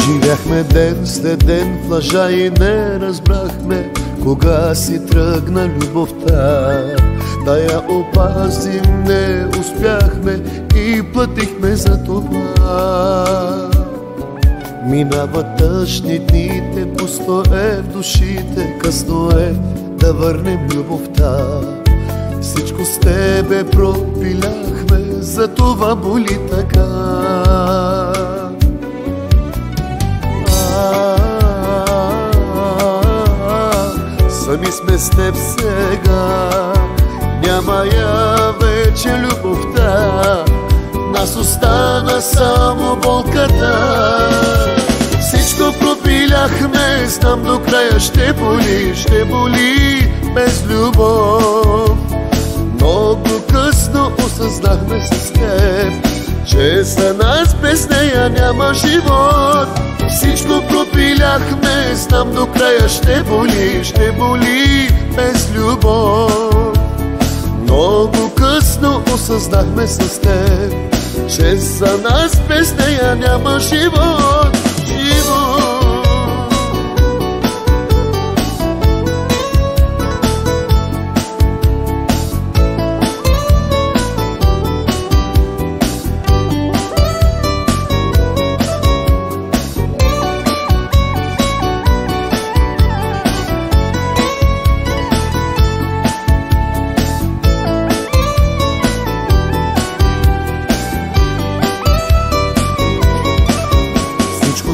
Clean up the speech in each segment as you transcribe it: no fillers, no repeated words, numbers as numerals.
Живяхме ден след ден в лъжа и не разбрахме кога си тръгна любовта. Да я опазим не успяхме и платихме за това. Минават тъжни дните, пусто е в душите, късно е да върнем любовта. Всичко с тебе пропиляхме, за това боли така. Сами сме с теб сега, няма я вече любовта. Нас остана само болката. Всичко пропиляхме, знам до края ще боли без любов. Много късно осъзнахме с теб, че за нас без нея няма живот. Всичко пропиляхме, знам до края ще боли без любов. Много късно осъзнахме с теб, че за нас без нея няма живот.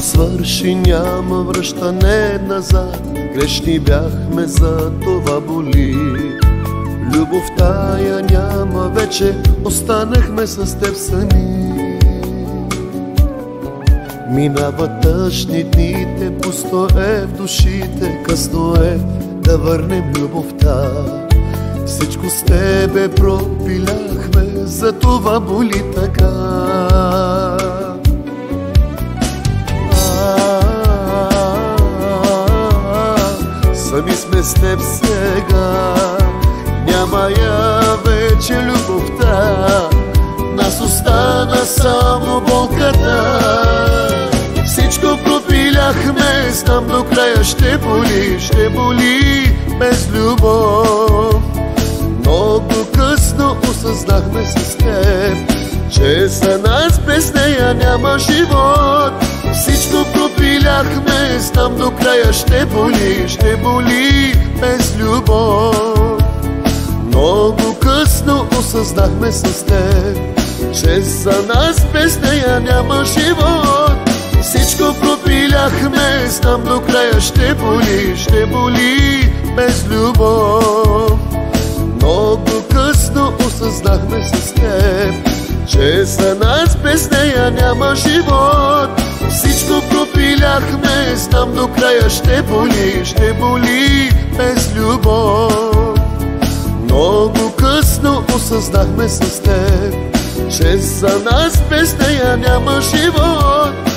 Свърши, няма връщане назад. Грешни бяхме, за това боли. Любовта я няма вече, останахме с теб сами. Минават тъжни дните, пусто е в душите, късно е да върнем любовта. Всичко с тебе пропиляхме, за това боли така. Сами сме с теб сега, няма я вече любовта. Нас остана само болката. Всичко пропиляхме, знам до края ще боли без любов. Много късно осъзнахме с теб, че за нас без нея няма живот. Всичко пропиляхме, знам до края ще боли без любов. Много късно осъзнахме с теб, че за нас без нея няма живот. Всичко пропиляхме, знам до края ще боли без любов. Много късно осъзнахме с теб, че за нас без нея няма живот. Всичко пропиляхме, знам до края ще боли без любов. Много късно осъзнахме с теб, че за нас без нея няма живот.